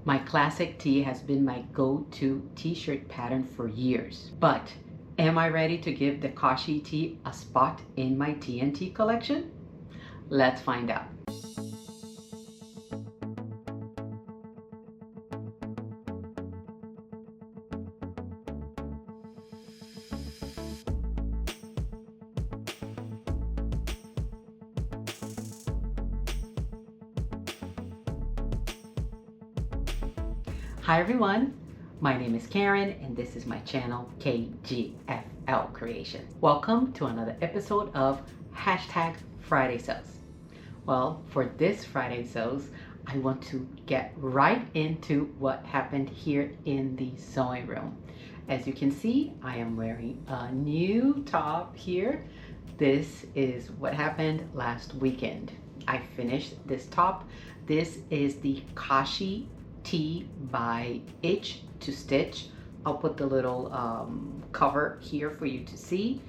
My classic tee has been my go-to t-shirt pattern for years, but am I ready to give the Kashi Tee a spot in my TNT collection? Let's find out. Hi everyone, my name is Karen and this is my channel KGFL Creation. Welcome to another episode of Friday Sales. Well, for this Friday Sales, I want to get right into what happened here in the sewing room. As you can see, I am wearing a new top here. This is what happened last weekend. I finished this top. This is the Kashi Tee by Itch to Stitch. I'll put the little cover here for you to see.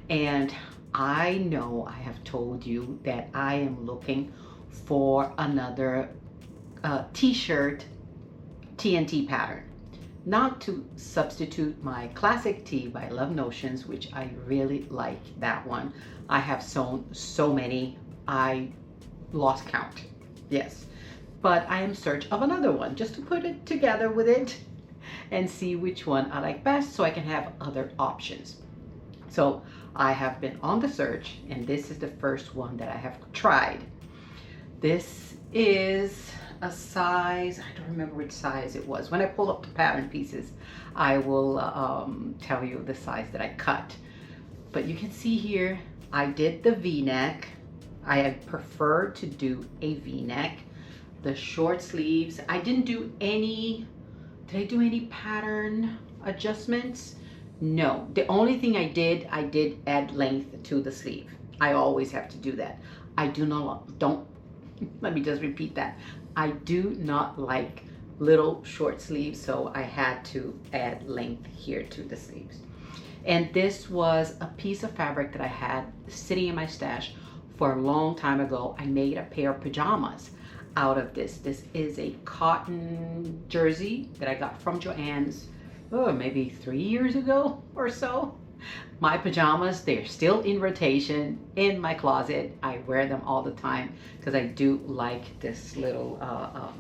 And I know I have told you that I am looking for another t-shirt TNT pattern. Not to substitute my classic tee by Love Notions, which I really like that one. I have sewn so many, I lost count. Yes. But I am in search of another one just to put it together with it and see which one I like best so I can have other options. So I have been on the search and this is the first one that I have tried. This is a size, I don't remember which size it was. When I pull up the pattern pieces, I will tell you the size that I cut. But you can see here, I did the V-neck. I prefer to do a V-neck. The short sleeves, I didn't do any, did I do any pattern adjustments? No, the only thing I did add length to the sleeve. I always have to do that. I do not, let me just repeat that. I do not like little short sleeves, so I had to add length here to the sleeves. And this was a piece of fabric that I had sitting in my stash for a long time ago. I made a pair of pajamas out of this. This is a cotton jersey that I got from Joann's, maybe 3 years ago or so. My pajamas, they're still in rotation in my closet. I wear them all the time because I do like this little,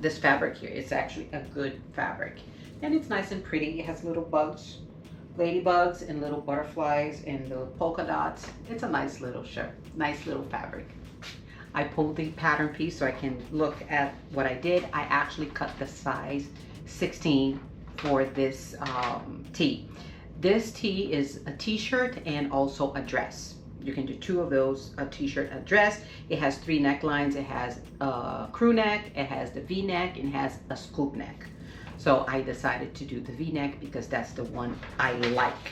this fabric here. It's actually a good fabric and it's nice and pretty. It has little bugs, ladybugs and little butterflies and little polka dots. It's a nice little shirt, nice little fabric. I pulled the pattern piece so I can look at what I did. I actually cut the size 16 for this tee. This tee is a t-shirt and also a dress. You can do two of those, a t-shirt, a dress. It has 3 necklines. It has a crew neck, it has the V-neck, and it has a scoop neck. So I decided to do the V-neck because that's the one I like.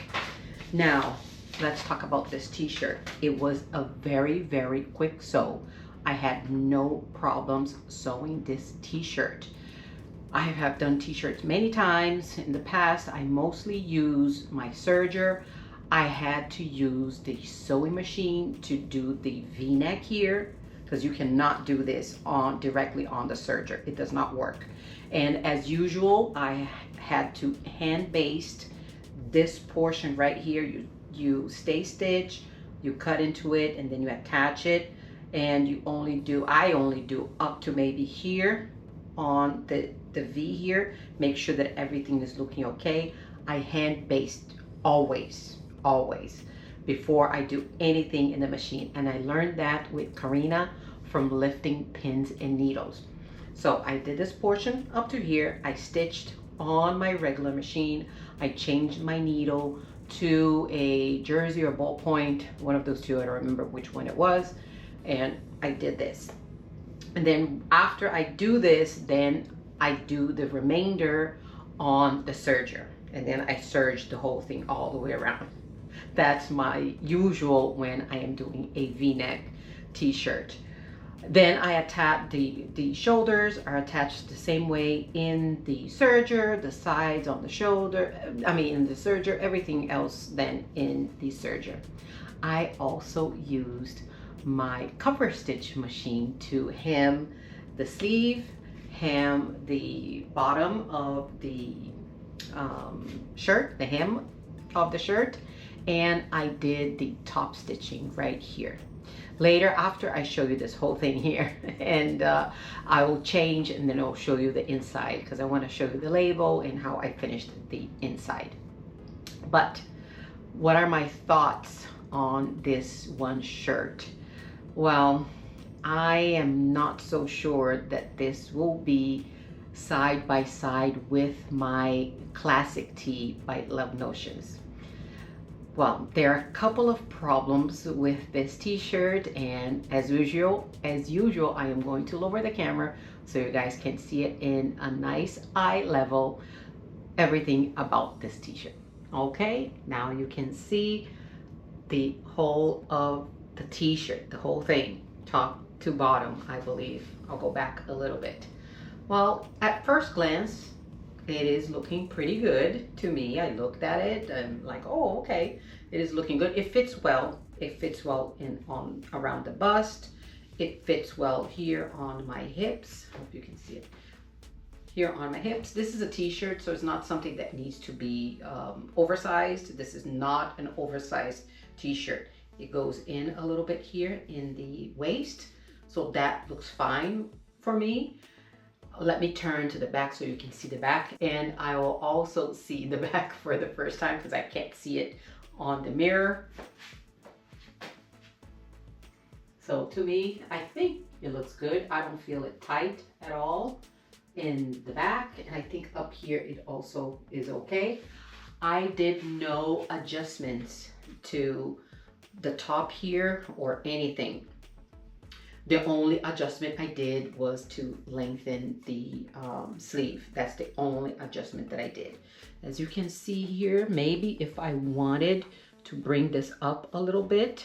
Now, let's talk about this t-shirt. It was a very, very quick sew. I had no problems sewing this t-shirt. I have done t-shirts many times in the past. I mostly use my serger. I had to use the sewing machine to do the V-neck here because you cannot do this directly on the serger. It does not work. And as usual, I had to hand baste this portion right here. You stay stitch, you cut into it, and then you attach it. And I only do up to maybe here on the V here. Make sure that everything is looking okay. I hand baste always before I do anything in the machine. And I learned that with Karina from Lifting Pins and Needles. So I did this portion up to here. I stitched on my regular machine. I changed my needle to a jersey or ballpoint, one of those two. I don't remember which one it was. And I did this. And then after I do this, then I do the remainder on the serger. And then I serge the whole thing all the way around. That's my usual when I am doing a V-neck t-shirt. Then I attach the shoulders are attached the same way in the serger, the sides on the shoulder, in the serger, everything else then in the serger. I also used my cover stitch machine to hem the sleeve, hem the bottom of the shirt, the hem of the shirt, and I did the top stitching right here. Later, after I show you this whole thing here, and I will change and then I'll show you the inside because I want to show you the label and how I finished the inside. But what are my thoughts on this one shirt? Well, I am not so sure that this will be side by side with my classic tee by Love Notions. Well, there are a couple of problems with this t-shirt, and as usual, I am going to lower the camera so you guys can see it in a nice eye level, everything about this t-shirt. Okay, now you can see the whole of the t-shirt, the whole thing, top to bottom, I believe. I'll go back a little bit. Well, at first glance, it is looking pretty good to me. I looked at it and like, oh, okay, it is looking good. It fits well. It fits well on around the bust. It fits well here on my hips. Hope you can see it. Here on my hips. This is a t-shirt, so it's not something that needs to be oversized. This is not an oversized t-shirt. It goes in a little bit here in the waist, so that looks fine for me. Let me turn to the back so you can see the back, and I will also see the back for the first time because I can't see it on the mirror. So to me, I think it looks good. I don't feel it tight at all in the back, and I think up here it also is okay. I did no adjustments to the top here or anything. The only adjustment I did was to lengthen the sleeve. That's the only adjustment that I did. As you can see here, maybe if I wanted to bring this up a little bit,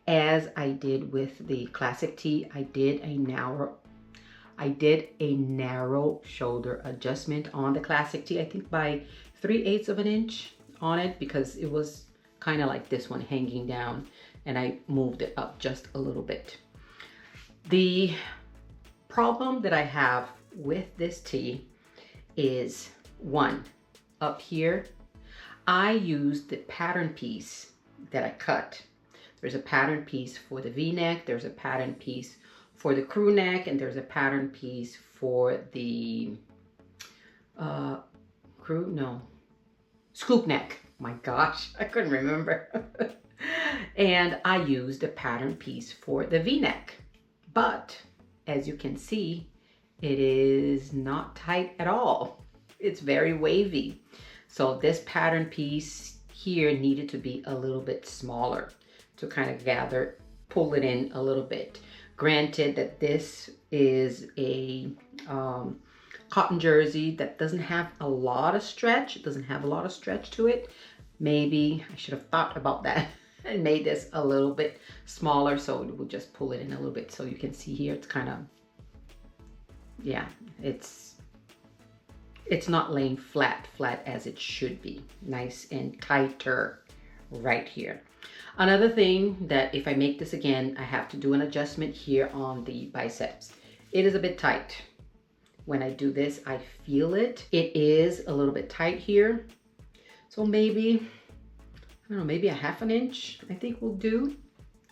as I did with the classic tee, I did a narrow shoulder adjustment on the classic tee. I think by 3/8 of an inch on it, because it was kind of like this one hanging down, and I moved it up just a little bit. The problem that I have with this tee is, one, up here, I used the pattern piece that I cut. There's a pattern piece for the V-neck, there's a pattern piece for the crew neck, and there's a pattern piece for the scoop neck. My gosh, I couldn't remember. And I used a pattern piece for the V-neck. But as you can see, it is not tight at all. It's very wavy. So this pattern piece here needed to be a little bit smaller to kind of pull it in a little bit. Granted that this is a cotton jersey that doesn't have a lot of stretch. It doesn't have a lot of stretch to it. Maybe I should have thought about that and made this a little bit smaller so it would just pull it in a little bit. So you can see here, it's kind of, yeah, it's not laying flat as it should be. Nice and tighter right here. Another thing that if I make this again, I have to do an adjustment here on the biceps. It is a bit tight. When I do this, I feel it. It is a little bit tight here. So maybe, I don't know, maybe a 1/2 inch, I think will do.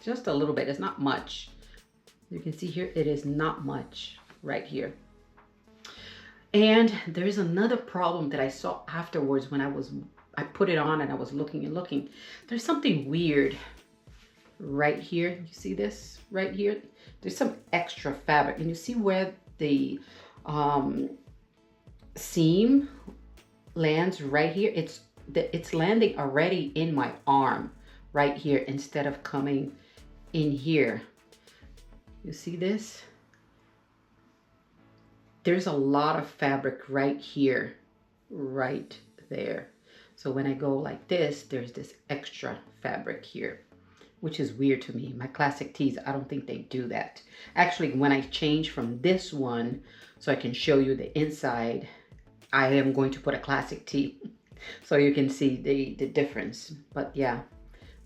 Just a little bit, it's not much. You can see here, it is not much right here. And there's another problem that I saw afterwards when I put it on and I was looking and looking. There's something weird right here. You see this right here? There's some extra fabric, and you see where the seam lands right here? It's landing already in my arm right here instead of coming in here. You see this? There's a lot of fabric right here, right there. So when I go like this, there's this extra fabric here, which is weird to me. My classic tees, I don't think they do that. Actually, when I change from this one, so I can show you the inside, I am going to put a classic tee so you can see the difference. But yeah,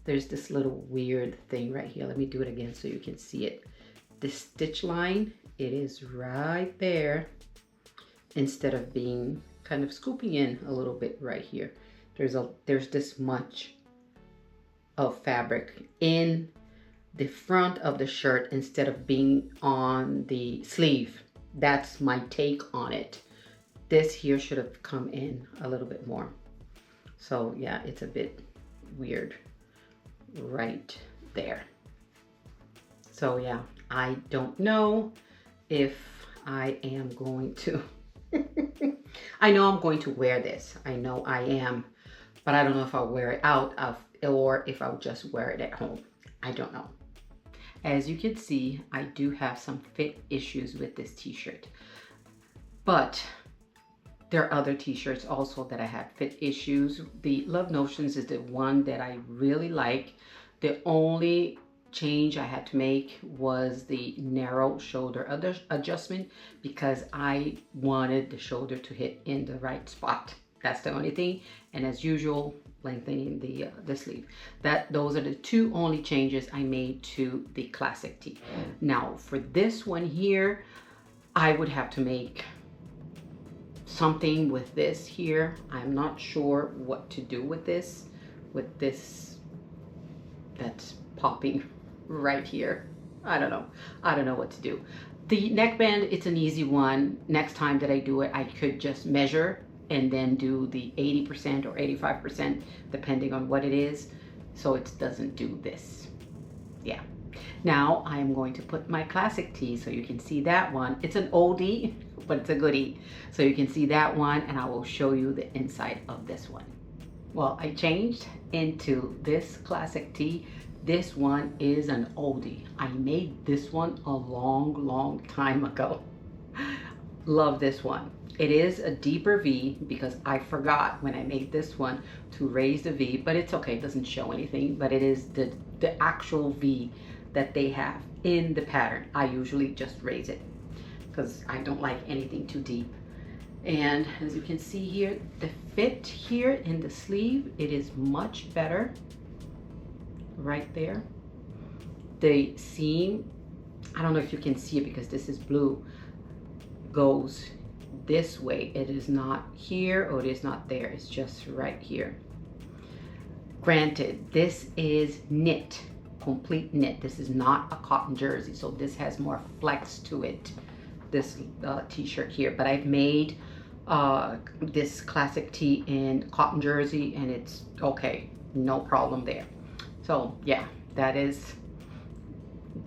there's this little weird thing right here. Let me do it again so you can see it. This stitch line, it is right there. instead of being kind of scooping in a little bit right here. There's this much of fabric in the front of the shirt instead of being on the sleeve. That's my take on it. This here should have come in a little bit more. So yeah, it's a bit weird right there. So yeah, I don't know if I am going to I know I'm going to wear this. I know I am, but I don't know if I'll wear it out or if I'll just wear it at home. I don't know. As you can see, I do have some fit issues with this t-shirt, but there are other t-shirts also that I have fit issues. The Love Notions is the one that I really like. The only change I had to make was the narrow shoulder adjustment because I wanted the shoulder to hit in the right spot. That's the only thing. And as usual, lengthening the sleeve. Those are the two only changes I made to the classic tee. Now for this one here, I would have to make something with this here. I'm not sure what to do with this that's popping right here. I don't know what to do. The neckband, it's an easy one. Next time that I do it, I could just measure and then do the 80% or 85% depending on what it is, so it doesn't do this. Yeah. Now I'm going to put my classic tee so you can see that one. It's an oldie, but it's a goodie. So you can see that one, and I will show you the inside of this one. Well, I changed into this classic tee. This one is an oldie. I made this one a long time ago. Love this one. It is a deeper V because I forgot when I made this one to raise the V, but it's okay, it doesn't show anything, but it is the actual V that they have in the pattern. I usually just raise it because I don't like anything too deep. And as you can see here, the fit here in the sleeve, it is much better right there. The seam, I don't know if you can see it because this is blue, goes this way. It is not here or it is not there. It's just right here. Granted, this is knit, complete knit. This is not a cotton jersey, so this has more flex to it, this t-shirt here. But I've made this classic tee in cotton jersey and it's okay, no problem there. So yeah, that is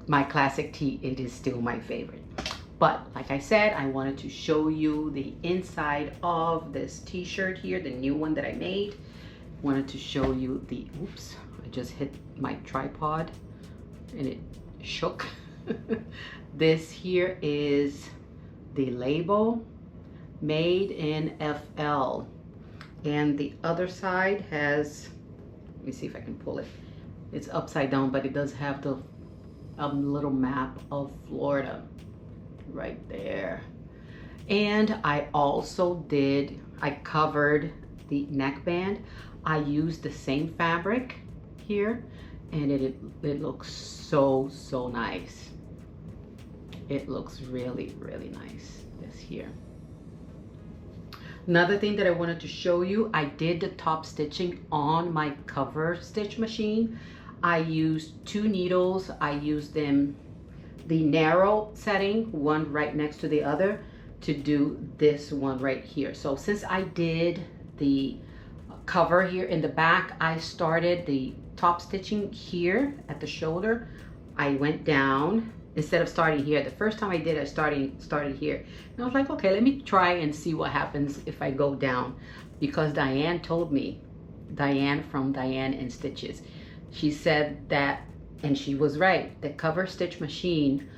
my classic tee. It is still my favorite. But like I said, I wanted to show you the inside of this t-shirt here, the new one that I made. Wanted to show you the, oops, I just hit my tripod and it shook. This here is the label, made in FL. And the other side has, let me see if I can pull it. It's upside down, but it does have the little map of Florida right there. And I also I covered the neckband. I used the same fabric here and it looks so nice. It looks really nice, this here. Another thing that I wanted to show you, I did the top stitching on my cover stitch machine. I used 2 needles. I used them the narrow setting, one right next to the other, to do this one right here. So since I did the cover here in the back, I started the top stitching here at the shoulder. I went down instead of starting here. The first time I did, I started here. And I was like, okay, let me try and see what happens if I go down. Because Diane told me, Diane from Diane in Stitches, she said that, and she was right, the cover stitch machine,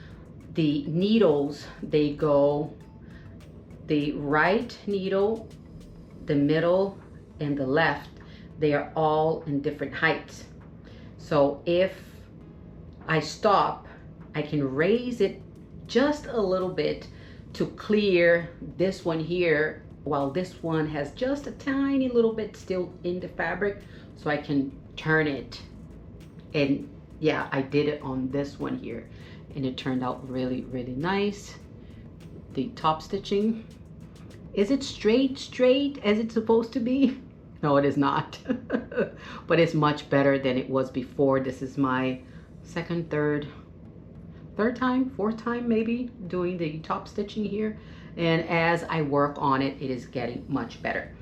the needles, they go the right needle, the middle, and the left, they are all in different heights. So if I stop, I can raise it just a little bit to clear this one here, while this one has just a tiny little bit still in the fabric, so I can turn it. And yeah, I did it on this one here and it turned out really nice. The top stitching, Is it straight as it's supposed to be? No, it is not. But it's much better than it was before. This is my second, third time, fourth time maybe doing the top stitching here. And as I work on it, it is getting much better.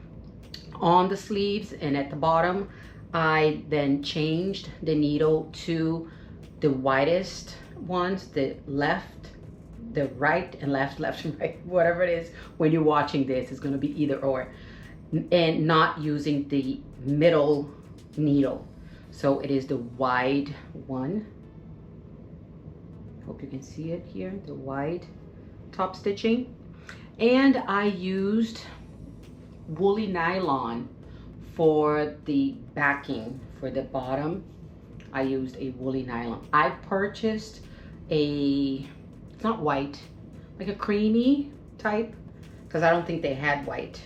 On the sleeves and at the bottom, I then changed the needle to the widest ones, the right and left and right, whatever it is. When you're watching this, it's going to be either or, and not using the middle needle. So it is the wide one. Hope you can see it here, the wide top stitching. And I used woolly nylon for the backing. For the bottom, I used a woolly nylon. I purchased it's not white, like a creamy type, because I don't think they had white.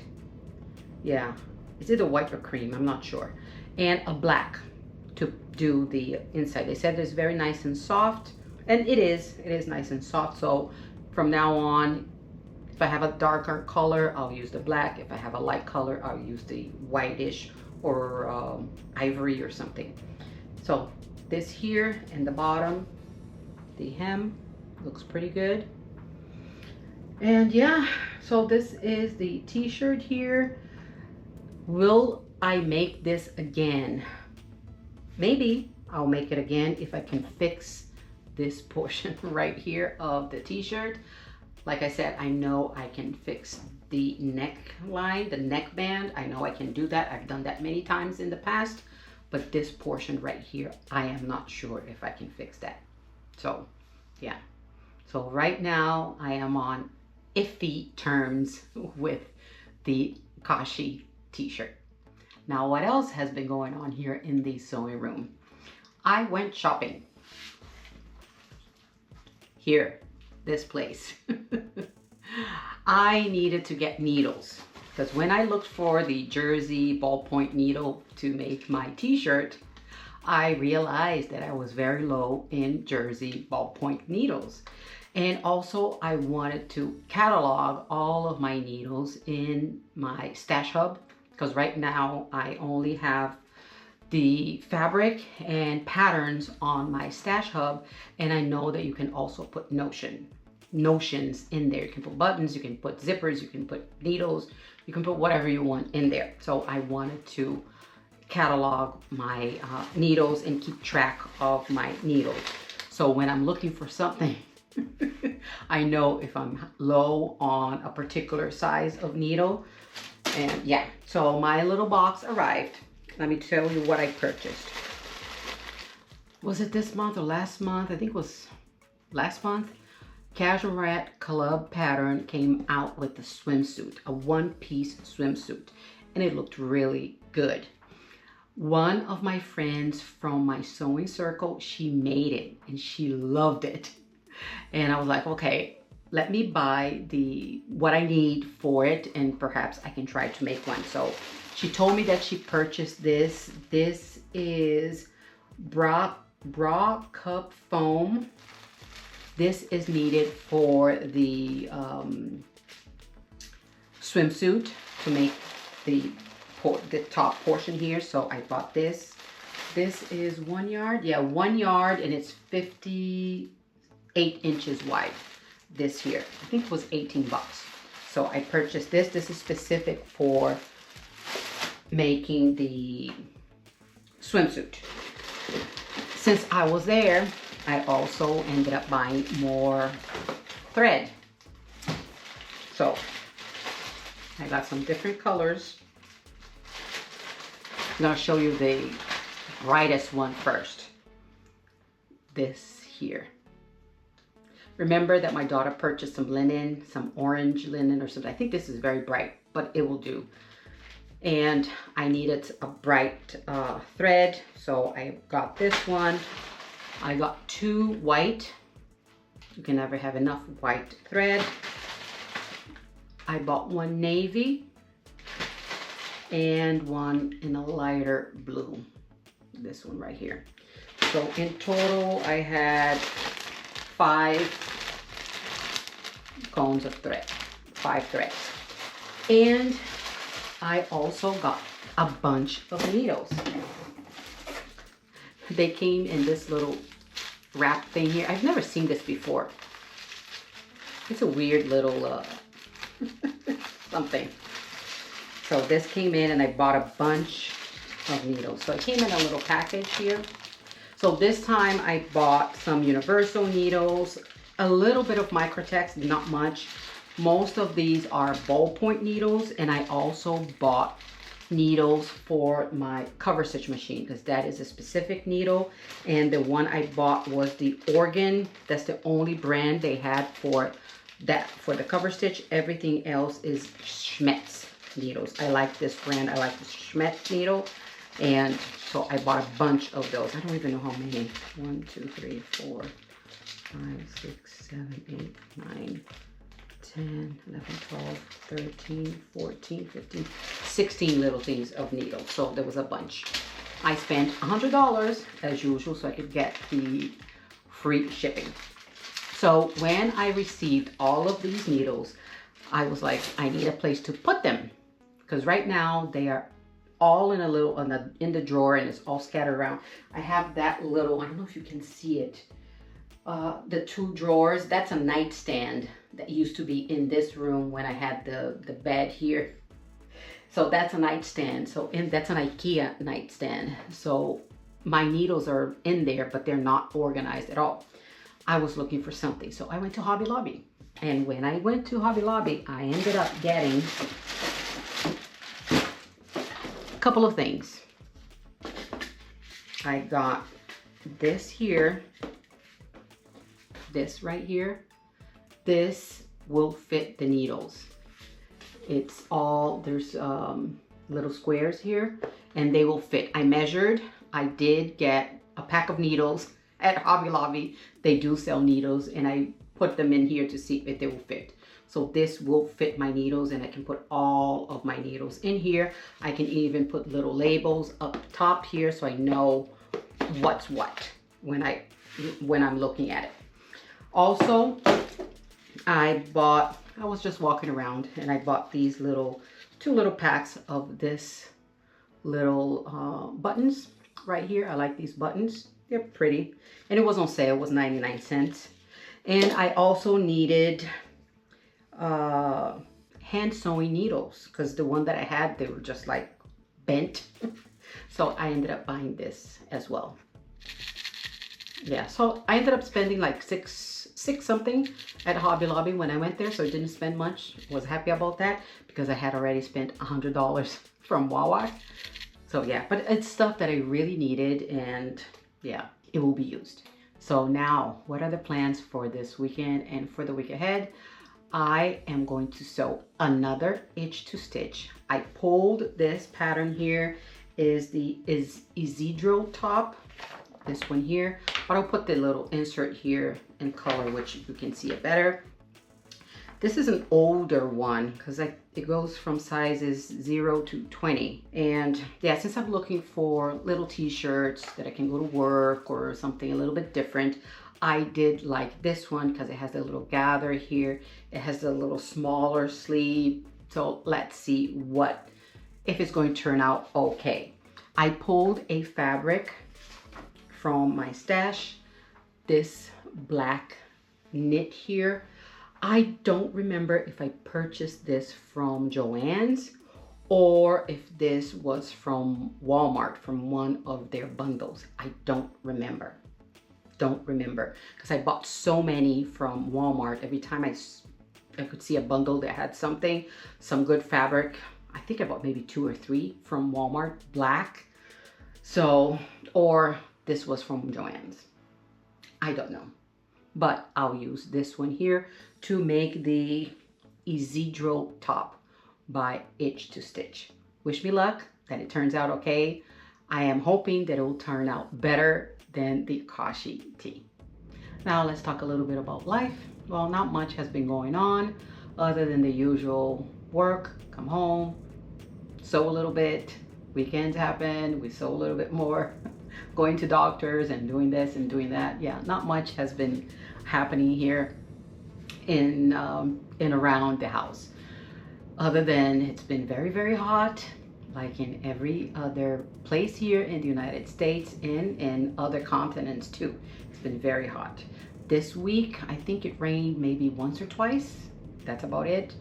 Yeah, it's either white or cream, I'm not sure. And a black to do the inside. They said it's very nice and soft, and it is nice and soft. So from now on, if I have a darker color, I'll use the black. If I have a light color, I'll use the whitish or ivory or something. So this here and the bottom, the hem looks pretty good. And yeah, so this is the t-shirt here. Will I make this again? Maybe I'll make it again if I can fix this portion right here of the t-shirt. Like I said, I know I can fix the neckline, the neckband. I know I can do that. I've done that many times in the past, but this portion right here, I am not sure if I can fix that. So yeah, so right now I am on iffy terms with the Kashi t-shirt. Now, what else has been going on here in the sewing room? I went shopping. Here, this place. I needed to get needles because when I looked for the jersey ballpoint needle to make my t-shirt, I realized that I was very low in jersey ballpoint needles. And also I wanted to catalog all of my needles in my stash hub, because right now I only have the fabric and patterns on my stash hub, and I know that you can also put notions in there. You can put buttons, you can put zippers, you can put needles, you can put whatever you want in there. So I wanted to catalog my needles and keep track of my needles. So when I'm looking for something, I know if I'm low on a particular size of needle. And yeah, so my little box arrived. Let me tell you what I purchased. Was it this month or last month? I think it was last month. Casual Rat Club pattern came out with the swimsuit, a one-piece swimsuit, and it looked really good. One of my friends from my sewing circle, she made it and she loved it. And I was like, okay, let me buy what I need for it, and perhaps I can try to make one. So she told me that she purchased this. This is bra cup foam. This is needed for the swimsuit to make the top portion here. So I bought this. This is 1 yard. Yeah, 1 yard, and it's 58 inches wide. This here, I think it was 18 bucks. So I purchased this. This is specific for making the swimsuit. Since I was there, I also ended up buying more thread. So I got some different colors. I'm gonna show you the brightest one first. This here. Remember that my daughter purchased some linen, some orange linen or something. I think this is very bright, but it will do. And I needed a bright thread, so I got this one. I got 2 white. You can never have enough white thread. I bought 1 navy and 1 in a lighter blue. This one right here. So in total, I had 5 cones of thread, 5 threads. And I also got a bunch of needles. They came in this little wrap thing here. I've never seen this before. It's a weird little something. So this came in and I bought a bunch of needles. So it came in a little package here. So this time I bought some universal needles, a little bit of Microtex, not much. Most of these are ballpoint needles, and I also bought needles for my cover stitch machine because that is a specific needle, and the one I bought was the Organ. That's the only brand they had for that, for the cover stitch. Everything else is Schmetz needles. I like this brand. I like the Schmetz needle, and so I bought a bunch of those. I don't even know how many. 1, 2, 3, 4, 5, 6, 7, 8, 9, 10, 11, 12, 13, 14, 15, 16 little things of needles. So there was a bunch. I spent $100 as usual so I could get the free shipping. So when I received all of these needles, I was like, I need a place to put them because right now they are all in a little in the drawer and it's all scattered around. I have that little, I don't know if you can see it, the 2 drawers. That's a nightstand that used to be in this room when I had the bed here. So that's a nightstand. So that's an IKEA nightstand. So my needles are in there, but they're not organized at all. I was looking for something. So I went to Hobby Lobby. And when I went to Hobby Lobby, I ended up getting a couple of things. I got this here. This right here. This will fit the needles. It's all, there's little squares here and they will fit. I measured. I did get a pack of needles at Hobby Lobby. They do sell needles and I put them in here to see if they will fit. So this will fit my needles and I can put all of my needles in here. I can even put little labels up top here so I know what's what when I'm looking at it. Also, I was just walking around and I bought these 2 little packs of this little buttons right here. I like these buttons. They're pretty. And it was on sale. It was 99 cents. And I also needed hand sewing needles because the one that I had, they were just like bent. So I ended up buying this as well. Yeah, so I ended up spending like six something at Hobby Lobby when I went there, so I didn't spend much. Was happy about that because I had already spent $100 from Wawa. So yeah, but it's stuff that I really needed and yeah, it will be used. So now, what are the plans for this weekend and for the week ahead? I am going to sew another itch to stitch. I pulled this pattern here, is Isidro top, this one here, but I'll put the little insert here in color, which you can see it better. This is an older one because it goes from sizes 0 to 20. And yeah, since I'm looking for little t-shirts that I can go to work or something a little bit different, I did like this one because it has a little gather here. It has a little smaller sleeve. So let's see if it's going to turn out okay. I pulled a fabric from my stash, this black knit here. I don't remember if I purchased this from Joann's or if this was from Walmart, from one of their bundles. I don't remember because I bought so many from Walmart. Every time I could see a bundle that had some good fabric. I think I bought maybe 2 or 3 from Walmart, black. So, or this was from Joann's. I don't know. But I'll use this one here to make the Isidro top by Itch to Stitch. Wish me luck that it turns out okay. I am hoping that it will turn out better than the Kashi Tee. Now let's talk a little bit about life. Well, not much has been going on other than the usual work, come home, sew a little bit. Weekends happen, we sew a little bit more. Going to doctors and doing this and doing that. Yeah, not much has been happening here in around the house. Other than it's been very, very hot, like in every other place here in the United States and in other continents too. It's been very hot. This week, I think it rained maybe once or twice. That's about it.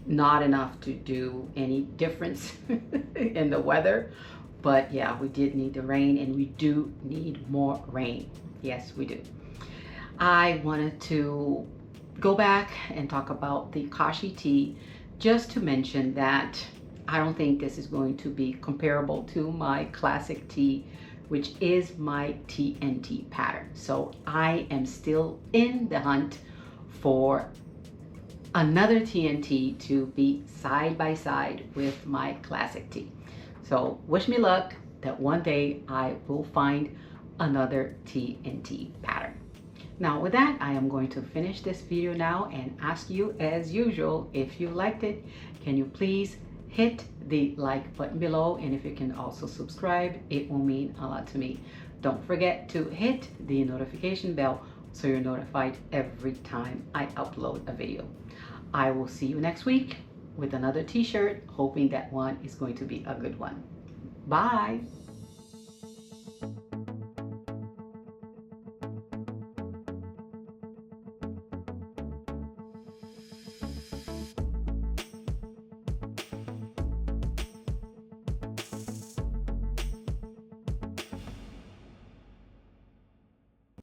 Not enough to do any difference in the weather. But yeah, we did need the rain, and we do need more rain. Yes, we do. I wanted to go back and talk about the Kashi Tee, just to mention that I don't think this is going to be comparable to my classic tee, which is my TNT pattern. So I am still in the hunt for another TNT to be side by side with my classic tee. So wish me luck that one day I will find another TNT pattern. Now with that, I am going to finish this video now and ask you, as usual, if you liked it, can you please hit the like button below, and if you can also subscribe, it will mean a lot to me. Don't forget to hit the notification bell so you're notified every time I upload a video. I will see you next week with another t-shirt, hoping that one is going to be a good one. Bye.